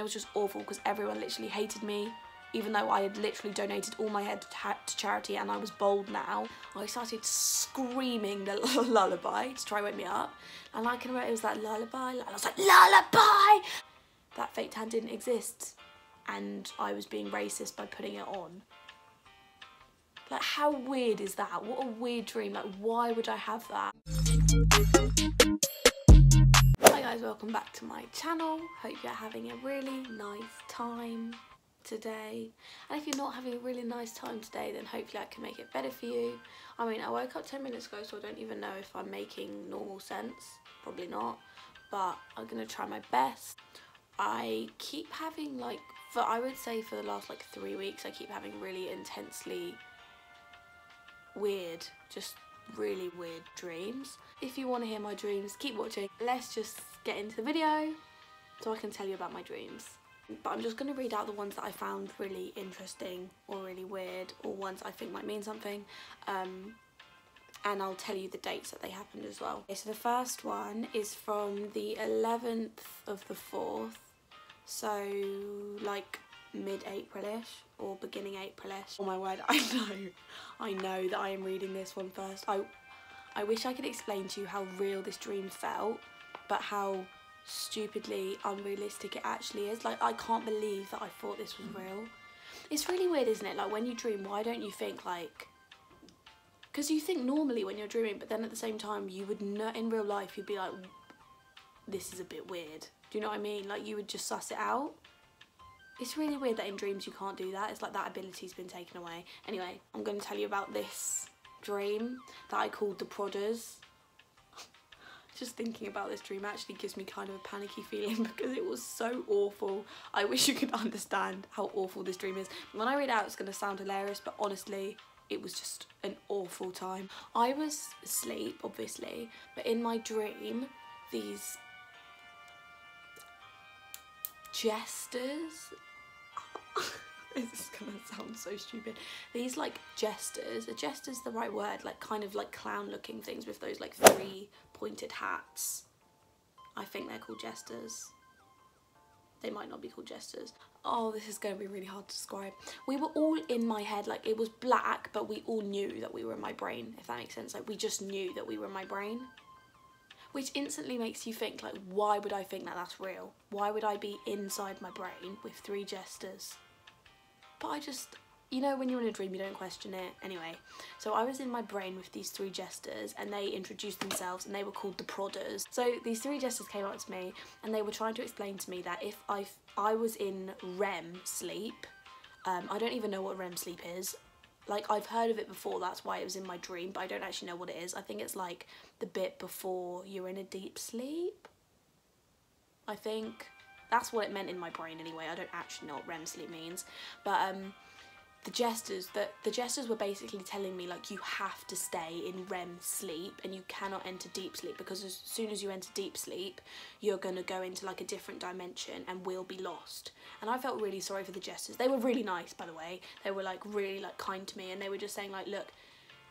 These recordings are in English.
it was just awful because everyone literally hated me. Even though I had literally donated all my hair to charity and I was bald now, I started screaming the lullaby to try and wake me up. And I can remember it was that lullaby, and I was like, lullaby! That fake tan didn't exist, and I was being racist by putting it on. Like, how weird is that? What a weird dream. Like, why would I have that? Hi guys, welcome back to my channel. Hope you're having a really nice time today, and if you're not having a really nice time today, then hopefully I can make it better for you. I mean, I woke up 10 minutes ago, so I don't even know if I'm making normal sense. Probably not, but I'm gonna try my best. I keep having, like, I would say for the last like 3 weeks, I keep having really intensely weird, just really weird dreams. If you want to hear my dreams, keep watching. Let's just get into the video so I can tell you about my dreams. But I'm just going to read out the ones that I found really interesting or really weird, or ones I think might mean something, and I'll tell you the dates that they happened as well. Okay, so the first one is from the 11th of the 4th, so like mid-April-ish or beginning April-ish. Oh my word, I know that I am reading this one first. I wish I could explain to you how real this dream felt, but how stupidly unrealistic it actually is. Like, I can't believe that I thought this was real. It's really weird, isn't it? Like, when you dream, why don't you think, like, because you think normally when you're dreaming, but then at the same time you would know in real life, you'd be like, this is a bit weird. Do you know what I mean? Like, you would just suss it out. It's really weird that in dreams you can't do that. It's like that ability's been taken away. Anyway, I'm going to tell you about this dream that I called the Prodders. Just thinking about this dream actually gives me kind of a panicky feeling because it was so awful. I wish you could understand how awful this dream is. When I read it out, it's going to sound hilarious, but honestly, it was just an awful time. I was asleep, obviously, but in my dream, these jesters, this is gonna sound so stupid, these like jesters, a jester's the right word, like kind of like clown looking things with those like 3 pointed hats. I think they're called jesters. They might not be called jesters. Oh, this is going to be really hard to describe. We were all in my head, like it was black, but we all knew that we were in my brain, if that makes sense. Like, we just knew that we were in my brain, which instantly makes you think, like, why would I think that that's real? Why would I be inside my brain with 3 jesters? But I just, you know, when you're in a dream, you don't question it. Anyway, so I was in my brain with these 3 jesters, and they introduced themselves, and they were called the Prodders. So these 3 jesters came up to me, and they were trying to explain to me that if I was in REM sleep, I don't even know what REM sleep is. Like, I've heard of it before, that's why it was in my dream, but I don't actually know what it is. I think it's like the bit before you're in a deep sleep. I think that's what it meant in my brain anyway. I don't actually know what REM sleep means, but the jesters were basically telling me, like, you have to stay in REM sleep and you cannot enter deep sleep, because as soon as you enter deep sleep, you're gonna go into like a different dimension and we'll be lost. And I felt really sorry for the jesters. They were really nice, by the way. They were like really like kind to me, and they were just saying, like, look,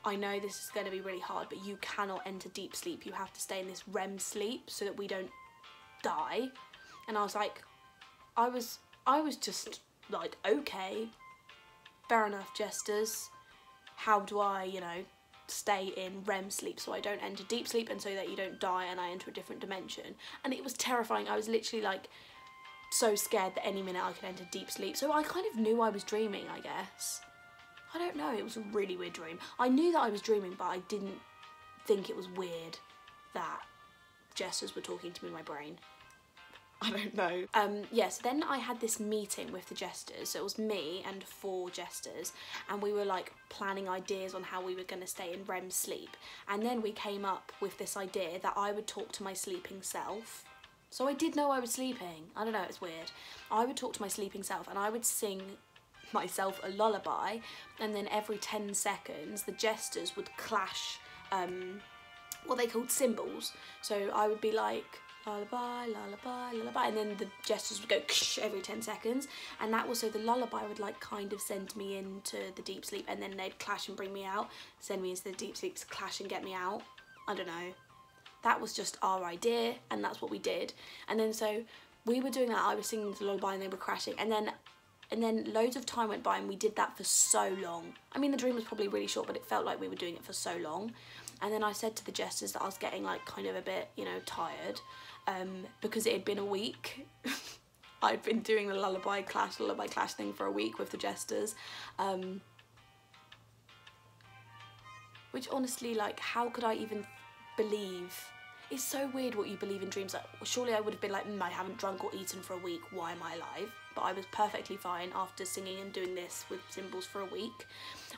I know this is going to be really hard, but you cannot enter deep sleep. You have to stay in this REM sleep so that we don't die. And I was like, I was just like, okay, fair enough, jesters. How do I, you know, stay in REM sleep so I don't enter deep sleep and so that you don't die and I enter a different dimension? And it was terrifying. I was literally like so scared that any minute I could enter deep sleep. So I kind of knew I was dreaming, I guess. I don't know, it was a really weird dream. I knew that I was dreaming, but I didn't think it was weird that jesters were talking to me in my brain. I don't know. Yes, then I had this meeting with the jesters. So it was me and 4 jesters, and we were like planning ideas on how we were going to stay in REM sleep. And then we came up with this idea that I would talk to my sleeping self. So I did know I was sleeping. I don't know, it's weird. I would talk to my sleeping self and I would sing myself a lullaby, and then every 10 seconds the jesters would clash what they called cymbals. So I would be like, lullaby, lullaby, lullaby, and then the jesters would go every 10 seconds, and that was so the lullaby would like kind of send me into the deep sleep, and then they'd clash and bring me out, send me into the deep sleep to clash and get me out. I don't know. That was just our idea, and that's what we did. And then so we were doing that, I was singing the lullaby and they were crashing, and then loads of time went by and we did that for so long. I mean, the dream was probably really short, but it felt like we were doing it for so long. And then I said to the jesters that I was getting like kind of a bit, you know, tired, because it had been a week. I'd been doing the lullaby clash thing for a week with the jesters, which honestly, like, how could I even believe? It's so weird what you believe in dreams. Like, surely I would have been like, I haven't drunk or eaten for a week, why am I alive? But I was perfectly fine after singing and doing this with symbols for a week.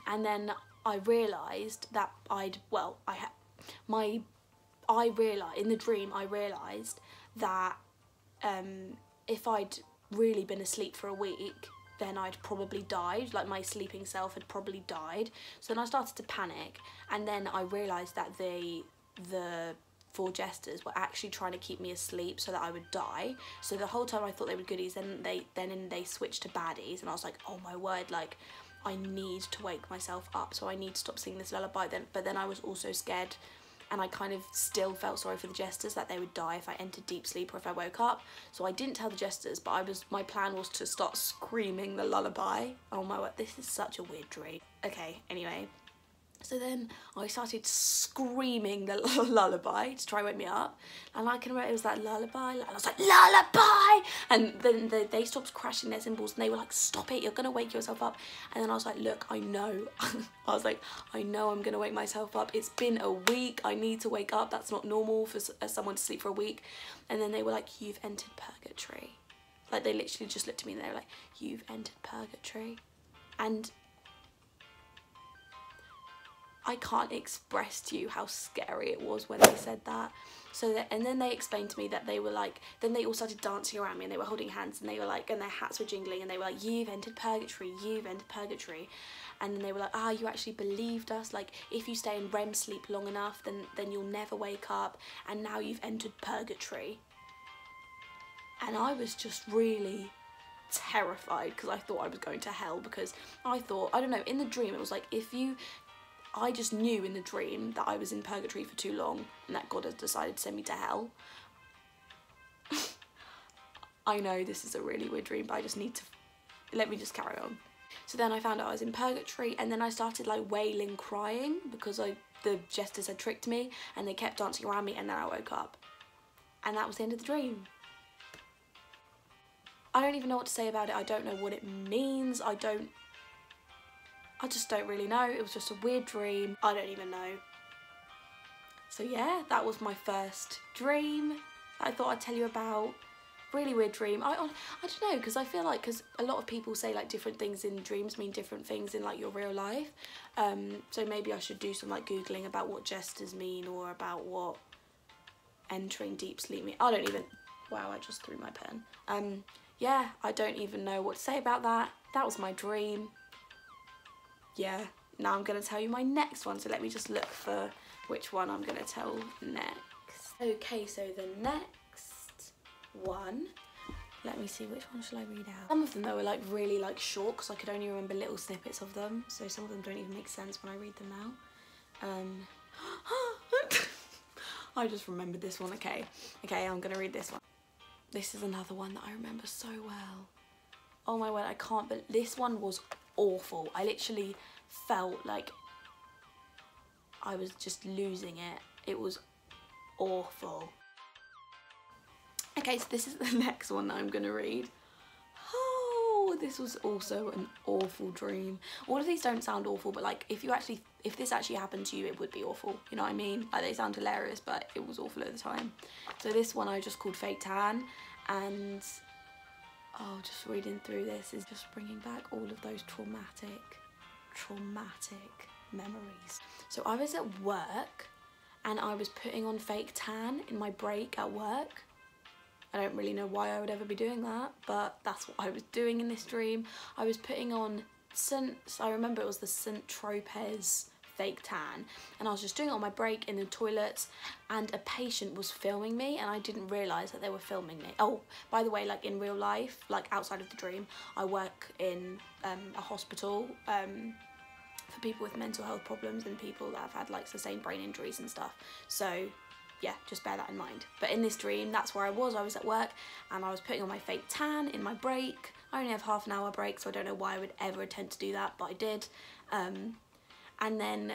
And then I realised that in the dream I realised that if I'd really been asleep for a week, then I'd probably died, like my sleeping self had probably died. So then I started to panic, and then I realised that the 4 jesters were actually trying to keep me asleep so that I would die. So the whole time I thought they were goodies, then they switched to baddies, and I was like, oh my word, like, I need to wake myself up, so I need to stop singing this lullaby. But then I was also scared, and I kind of still felt sorry for the jesters that they would die if I entered deep sleep or if I woke up. So I didn't tell the jesters, but my plan was to start screaming the lullaby. Oh my word, this is such a weird dream. Okay, anyway. So then I started screaming the lullaby to try and wake me up, and I can remember it was that lullaby, and I was like, lullaby! And then they stopped crashing their cymbals, and they were like, stop it, you're gonna wake yourself up. And then I was like, look, I know. I was like, I know I'm gonna wake myself up. It's been a week, I need to wake up. That's not normal for someone to sleep for a week. And then they were like, you've entered purgatory. Like, they literally just looked at me and they were like, you've entered purgatory. And I can't express to you how scary it was when they said that. And then they explained to me that they were like, then they all started dancing around me and they were holding hands, and they were like, and their hats were jingling, and they were like, you've entered purgatory, you've entered purgatory. And then they were like, you actually believed us, like, if you stay in REM sleep long enough, then you'll never wake up, and now you've entered purgatory. And I was just really terrified, because I thought I was going to hell, because I thought, I don't know, in the dream it was like, I just knew in the dream that I was in purgatory for too long and that God had decided to send me to hell. I know this is a really weird dream, but I just need to, let me just carry on. So then I found out I was in purgatory, and then I started like wailing, crying, because the jesters had tricked me and they kept dancing around me, and then I woke up. And that was the end of the dream. I don't even know what to say about it. I don't know what it means. I just don't really know. It was just a weird dream. I don't even know. So yeah, that was my first dream that I thought I'd tell you about. Really weird dream. I don't know, because I feel like, because a lot of people say like different things in dreams mean different things in like your real life. So maybe I should do some like Googling about what jesters mean, or about what entering deep sleep mean. I don't even, wow, I just threw my pen. Yeah, I don't even know what to say about that. That was my dream. Yeah, now I'm going to tell you my next one, so let me just look for which one I'm going to tell next. Okay, so the next one, let me see, which one shall I read out? Some of them though were like really like short, because I could only remember little snippets of them, so some of them don't even make sense when I read them now. I just remembered this one. Okay, I'm going to read this one. This is another one that I remember so well. Oh my word, I can't, but this one was awful. I literally felt like I was just losing it. It was awful. Okay, so this is the next one that I'm gonna read. Oh, this was also an awful dream. All of these don't sound awful, but like if this actually happened to you, it would be awful. You know what I mean? Like, they sound hilarious, but it was awful at the time. So this one I just called Fake Tan, and just reading through this is just bringing back all of those traumatic memories. So I was at work and I was putting on fake tan in my break at work. I don't really know why I would ever be doing that, but that's what I was doing in this dream. I was putting on I remember it was the St. Tropez fake tan, and I was just doing it on my break in the toilets, and a patient was filming me, and I didn't realise that they were filming me. Oh, by the way, like in real life, like outside of the dream, I work in a hospital for people with mental health problems and people that have had like sustained brain injuries and stuff. So yeah, just bear that in mind. But in this dream, that's where I was at work, and I was putting on my fake tan in my break. I only have half an hour break, so I don't know why I would ever attempt to do that, but I did. And then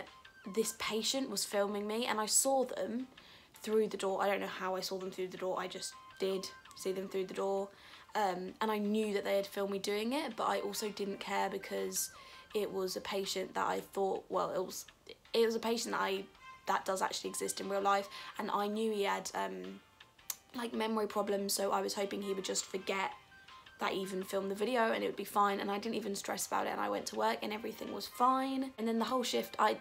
this patient was filming me, and I saw them through the door. I don't know how I saw them through the door, I just did see them through the door. And I knew that they had filmed me doing it, but I also didn't care because it was a patient that I thought, well, it was a patient that does actually exist in real life, and I knew he had like memory problems, so I was hoping he would just forget that I even filmed the video and it would be fine, and I didn't even stress about it, and I went to work and everything was fine. And then the whole shift, I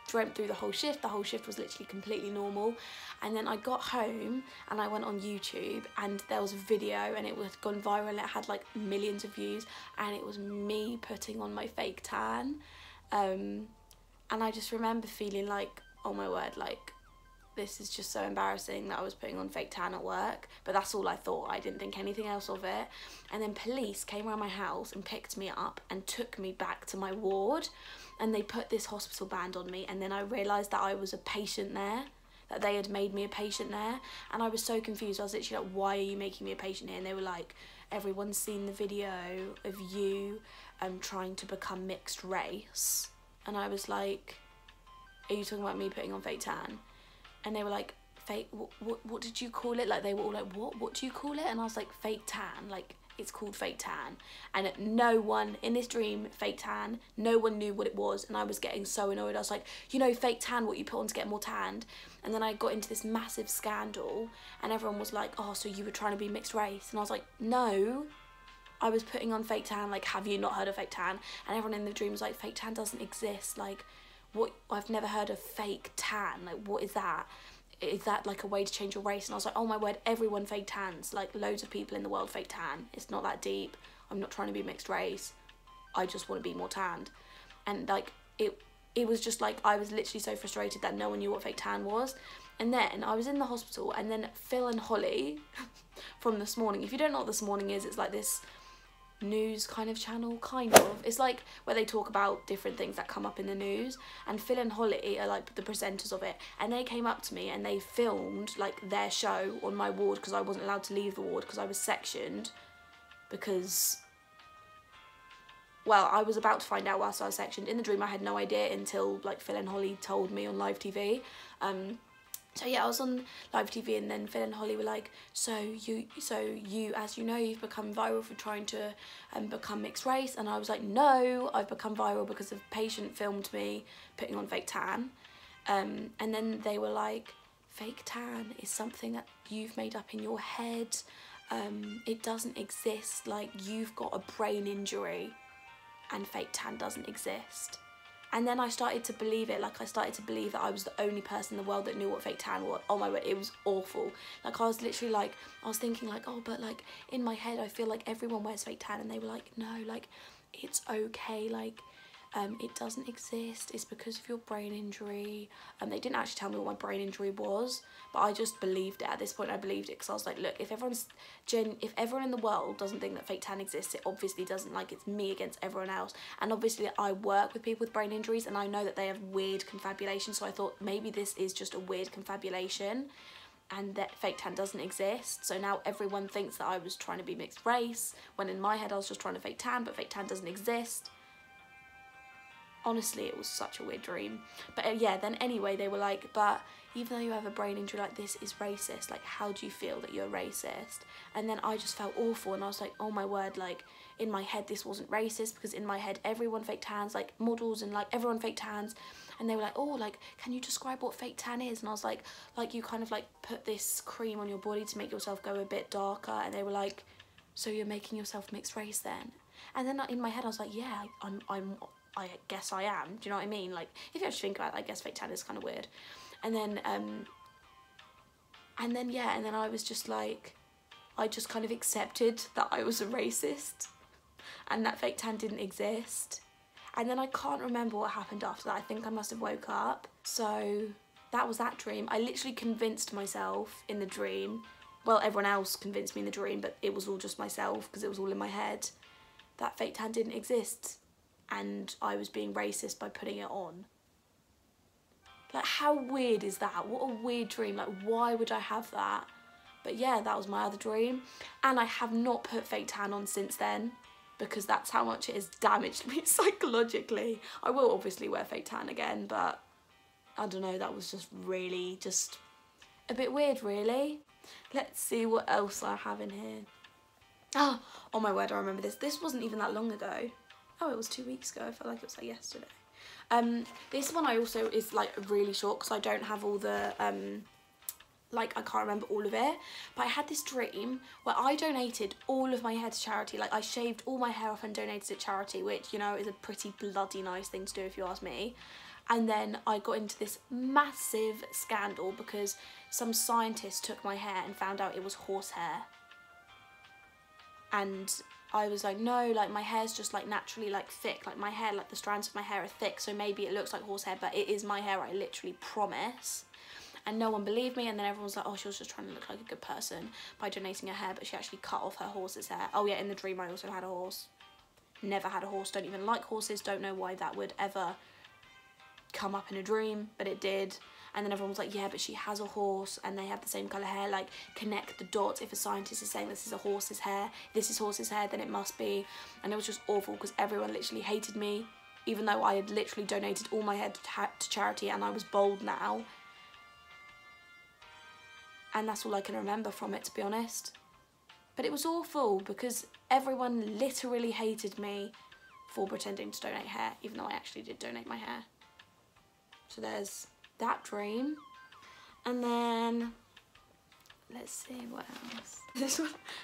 dreamt through the whole shift was literally completely normal. And then I got home and I went on YouTube, and there was a video and it had gone viral, and it had like millions of views, and it was me putting on my fake tan. And I just remember feeling like, oh my word, like, this is just so embarrassing that I was putting on fake tan at work. But that's all I thought, I didn't think anything else of it. And then police came around my house and picked me up and took me back to my ward, and they put this hospital band on me, and then I realised that I was a patient there, that they had made me a patient there. And I was so confused. I was literally like, why are you making me a patient here? And they were like, everyone's seen the video of you trying to become mixed race. And I was like, are you talking about me putting on fake tan? And they were like, fake, what did you call it? Like, they were all like, what do you call it? And I was like, fake tan, like, it's called fake tan. And no one, in this dream, fake tan, no one knew what it was, and I was getting so annoyed. I was like, you know, fake tan, what you put on to get more tanned. And then I got into this massive scandal, and everyone was like, oh, so you were trying to be mixed race? And I was like, no, I was putting on fake tan, like, have you not heard of fake tan? And everyone in the dream was like, fake tan doesn't exist, like, what, I've never heard of fake tan, like, what is that? Is that like a way to change your race? And I was like, oh my word, everyone fake tans, like, loads of people in the world fake tan. It's not that deep. I'm not trying to be mixed race, I just want to be more tanned. And like, it was just like, I was literally so frustrated that no one knew what fake tan was. And then I was in the hospital, and then Phil and Holly from This Morning, if you don't know what This Morning is, it's like this news kind of channel, kind of. It's like where they talk about different things that come up in the news, and Phil and Holly are like the presenters of it, and they came up to me and they filmed like their show on my ward, because I wasn't allowed to leave the ward because I was sectioned, because, well, I was about to find out whilst I was sectioned. In the dream I had no idea until like Phil and Holly told me on live TV. So yeah, I was on live TV, and then Phil and Holly were like, so you, as you know, you've become viral for trying to become mixed race. And I was like, no, I've become viral because a patient filmed me putting on fake tan. And then they were like, fake tan is something that you've made up in your head. It doesn't exist, like, you've got a brain injury and fake tan doesn't exist. And then I started to believe it, like, I started to believe that I was the only person in the world that knew what fake tan was. Oh my word, it was awful. Like, I was literally like, I was thinking like, oh, but like, in my head I feel like everyone wears fake tan, and they were like, no, like, it's okay, like, it doesn't exist, it's because of your brain injury. They didn't actually tell me what my brain injury was, but I just believed it. At this point I believed it, because I was like, look, if everyone in the world doesn't think that fake tan exists, it obviously doesn't. Like, it's me against everyone else. And obviously I work with people with brain injuries, and I know that they have weird confabulation, so I thought maybe this is just a weird confabulation and that fake tan doesn't exist. So now everyone thinks that I was trying to be mixed race, when in my head I was just trying to fake tan, but fake tan doesn't exist. Honestly, it was such a weird dream. But yeah, then anyway, they were like, but even though you have a brain injury, like, this is racist. Like, how do you feel that you're racist? And then I just felt awful, and I was like, oh my word, like, in my head this wasn't racist, because in my head everyone fake tans, like, models and like everyone fake tans. And they were like, oh, like, can you describe what fake tan is? And I was like, you kind of like put this cream on your body to make yourself go a bit darker. And they were like, so you're making yourself mixed race then? And then in my head I was like, yeah, I guess I am. Do you know what I mean? Like, if you actually think about it, I guess fake tan is kind of weird. And then yeah, and then I was just like, I just kind of accepted that I was a racist and that fake tan didn't exist. And then I can't remember what happened after that. I think I must have woke up. So that was that dream. I literally convinced myself in the dream, well, everyone else convinced me in the dream, but it was all just myself because it was all in my head, that fake tan didn't exist. And I was being racist by putting it on. Like, how weird is that? What a weird dream. Like, why would I have that? But yeah, that was my other dream. And I have not put fake tan on since then, because that's how much it has damaged me psychologically. I will obviously wear fake tan again, but I don't know, that was just really just a bit weird, really. Let's see what else I have in here. Oh my word, I remember this. This wasn't even that long ago. Oh, it was 2 weeks ago. I felt like it was like yesterday. This one I also is like really short because I don't have all the, like I can't remember all of it. But I had this dream where I donated all of my hair to charity. Like I shaved all my hair off and donated it to charity, which, you know, is a pretty bloody nice thing to do if you ask me. And then I got into this massive scandal because some scientist took my hair and found out it was horsehair. And I was like, no, like my hair's just like naturally like thick, like my hair, like the strands of my hair are thick, so maybe it looks like horsehair, but it is my hair, I literally promise. And no one believed me, and then everyone was like, oh, she was just trying to look like a good person by donating her hair, but she actually cut off her horse's hair. Oh yeah, in the dream I also had a horse. Never had a horse, don't even like horses, don't know why that would ever come up in a dream, but it did. And then everyone was like, yeah, but she has a horse and they have the same colour hair, like connect the dots. If a scientist is saying this is a horse's hair, this is horse's hair, then it must be. And it was just awful because everyone literally hated me, even though I had literally donated all my hair to charity and I was bald now. And that's all I can remember from it, to be honest. But it was awful because everyone literally hated me for pretending to donate hair, even though I actually did donate my hair. So there's that dream. And then let's see what else.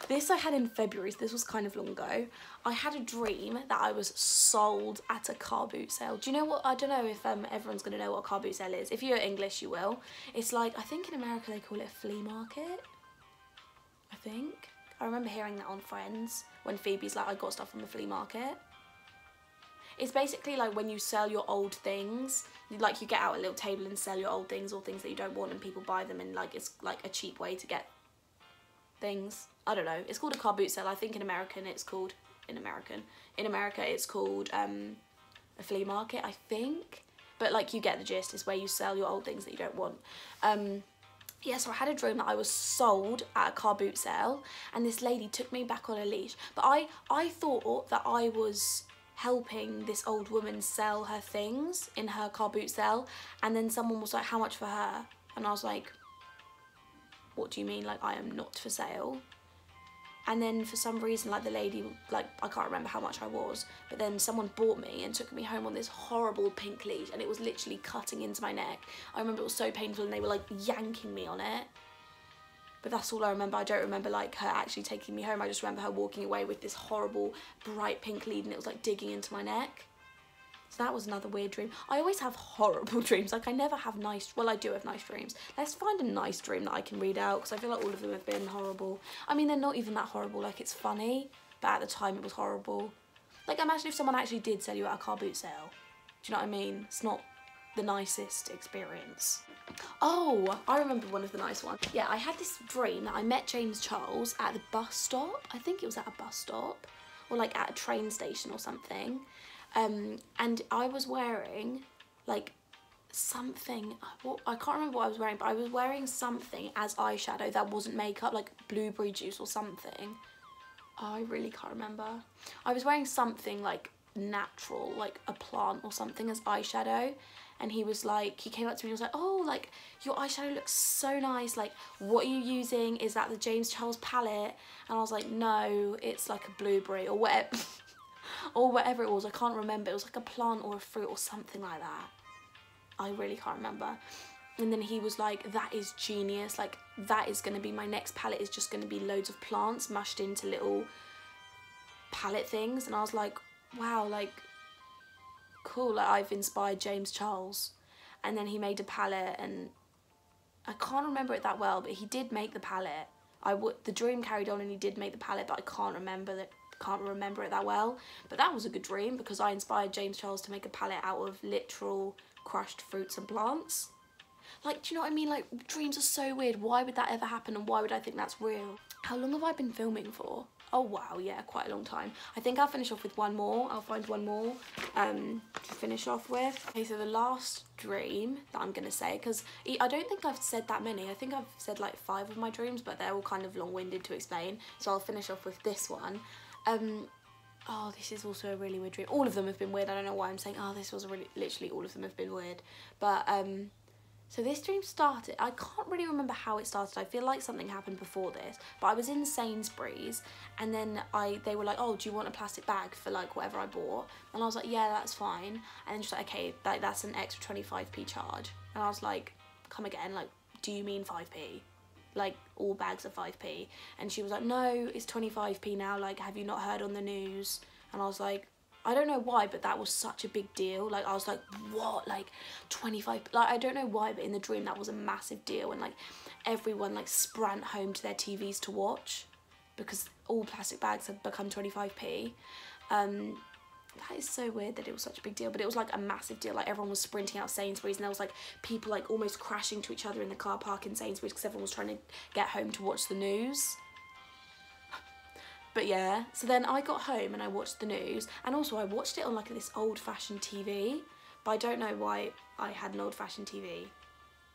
This I had in February, so this was kind of long ago. I had a dream that I was sold at a car boot sale. Do you know what? I don't know if everyone's gonna know what a car boot sale is. If you're English, you will. It's like, I think in America they call it a flea market. I think. I remember hearing that on Friends when Phoebe's like, I got stuff from the flea market. It's basically like when you sell your old things, like you get out a little table and sell your old things or things that you don't want and people buy them, and like it's like a cheap way to get things. I don't know. It's called a car boot sale. I think in America it's called a flea market, I think. But like you get the gist. It's where you sell your old things that you don't want. Yeah, so I had a dream that I was sold at a car boot sale and this lady took me back on a leash. But I thought that I was helping this old woman sell her things in her car boot sale, and then someone was like, how much for her? And I was like, what do you mean, like I am not for sale? And then for some reason, like the lady, like I can't remember how much I was, but then someone bought me and took me home on this horrible pink leash and it was literally cutting into my neck. I remember it was so painful and they were like yanking me on it. But that's all I remember. I don't remember like her actually taking me home. I just remember her walking away with this horrible bright pink lead and it was like digging into my neck. So that was another weird dream. I always have horrible dreams. Like I never have nice, well I do have nice dreams. Let's find a nice dream that I can read out because I feel like all of them have been horrible. I mean, they're not even that horrible. Like it's funny, but at the time it was horrible. Like imagine if someone actually did sell you at a car boot sale. Do you know what I mean? It's not the nicest experience. Oh, I remember one of the nice ones. Yeah, I had this dream that I met James Charles at the bus stop. I think it was at a bus stop or like at a train station or something. And I was wearing like something, I can't remember what I was wearing, but I was wearing something as eyeshadow that wasn't makeup, like blueberry juice or something. Oh, I really can't remember. I was wearing something like natural, like a plant or something as eyeshadow. And he was like, he came up to me and was like, oh, like your eyeshadow looks so nice. Like, what are you using? Is that the James Charles palette? And I was like, no, it's like a blueberry or whatever. Or whatever it was, I can't remember. It was like a plant or a fruit or something like that. I really can't remember. And then he was like, that is genius. Like, that is going to be my next palette, is just going to be loads of plants mushed into little palette things. And I was like, wow, like, cool. Like, I've inspired James Charles. And then he made a palette and I can't remember it that well, but he did make the palette. The dream carried on and he did make the palette, but I can't remember it that well. But that was a good dream because I inspired James Charles to make a palette out of literal crushed fruits and plants. Like, do you know what I mean? Like, dreams are so weird. Why would that ever happen and why would I think that's real? How long have I been filming for? Oh wow, yeah, quite a long time. I think I'll finish off with one more. I'll find one more to finish off with. Okay, so the last dream that I'm gonna say, because I don't think I've said that many. I think I've said like 5 of my dreams, but they're all kind of long-winded to explain. So I'll finish off with this one. Oh, this is also a really weird dream. All of them have been weird. I don't know why I'm saying, oh, this was really, literally all of them have been weird. But so this dream started, I can't really remember how it started. I feel like something happened before this, but I was in Sainsbury's, and then they were like, oh, do you want a plastic bag for like whatever I bought? And I was like, yeah, that's fine. And then she's like, okay, like that's an extra 25p charge. And I was like, come again, like, do you mean 5p? Like all bags are 5p? And she was like, no, it's 25p now, like have you not heard on the news? And I was like, I don't know why, but that was such a big deal. Like I was like, what, like 25, like I don't know why, but in the dream that was a massive deal, and like everyone like sprint home to their TVs to watch because all plastic bags have become 25p. That is so weird that it was such a big deal, but it was like a massive deal. Like everyone was sprinting out Sainsbury's, and there was like people like almost crashing to each other in the car park in Sainsbury's because everyone was trying to get home to watch the news. But yeah, so then I got home and I watched the news, and also I watched it on like this old-fashioned TV, but I don't know why I had an old-fashioned TV.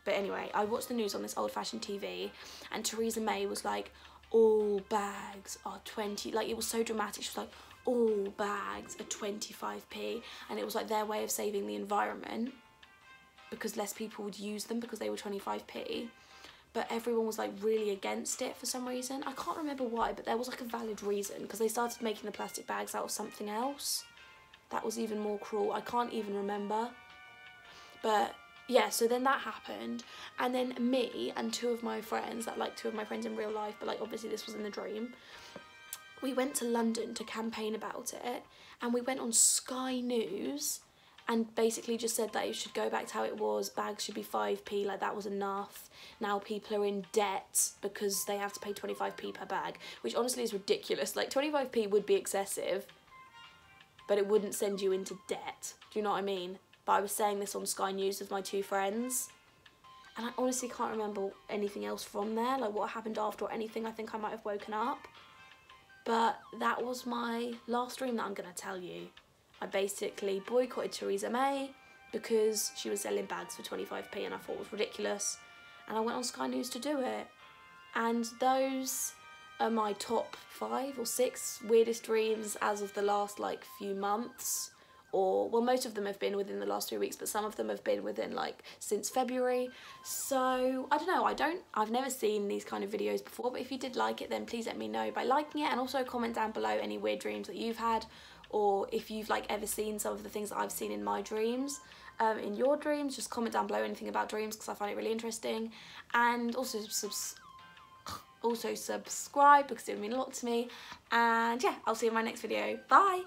But anyway, I watched the news on this old-fashioned TV, and Theresa May was like, all bags are 20, like it was so dramatic. She was like, all bags are 25p, and it was like their way of saving the environment because less people would use them because they were 25p. But everyone was like really against it for some reason. I can't remember why, but there was like a valid reason, because they started making the plastic bags out of something else that was even more cruel. I can't even remember. But yeah, so then that happened, and then me and 2 of my friends, that like 2 of my friends in real life, but like obviously this was in the dream, we went to London to campaign about it, and we went on Sky News and basically just said that it should go back to how it was, bags should be 5p, like that was enough. Now people are in debt because they have to pay 25p per bag, which honestly is ridiculous. Like 25p would be excessive, but it wouldn't send you into debt. Do you know what I mean? But I was saying this on Sky News with my 2 friends, and I honestly can't remember anything else from there, like what happened after or anything. I think I might have woken up. But that was my last dream that I'm going to tell you. I basically boycotted Theresa May because she was selling bags for 25p, and I thought it was ridiculous. And I went on Sky News to do it. And those are my top 5 or 6 weirdest dreams as of the last like few months. Or, well, most of them have been within the last 3 weeks, but some of them have been within like since February. So I don't know, I've never seen these kind of videos before, but if you did like it, then please let me know by liking it, and also comment down below any weird dreams that you've had, or if you've like ever seen some of the things that I've seen in my dreams. In your dreams, just comment down below anything about dreams, because I find it really interesting. And also subscribe because it would mean a lot to me. And yeah, I'll see you in my next video. Bye!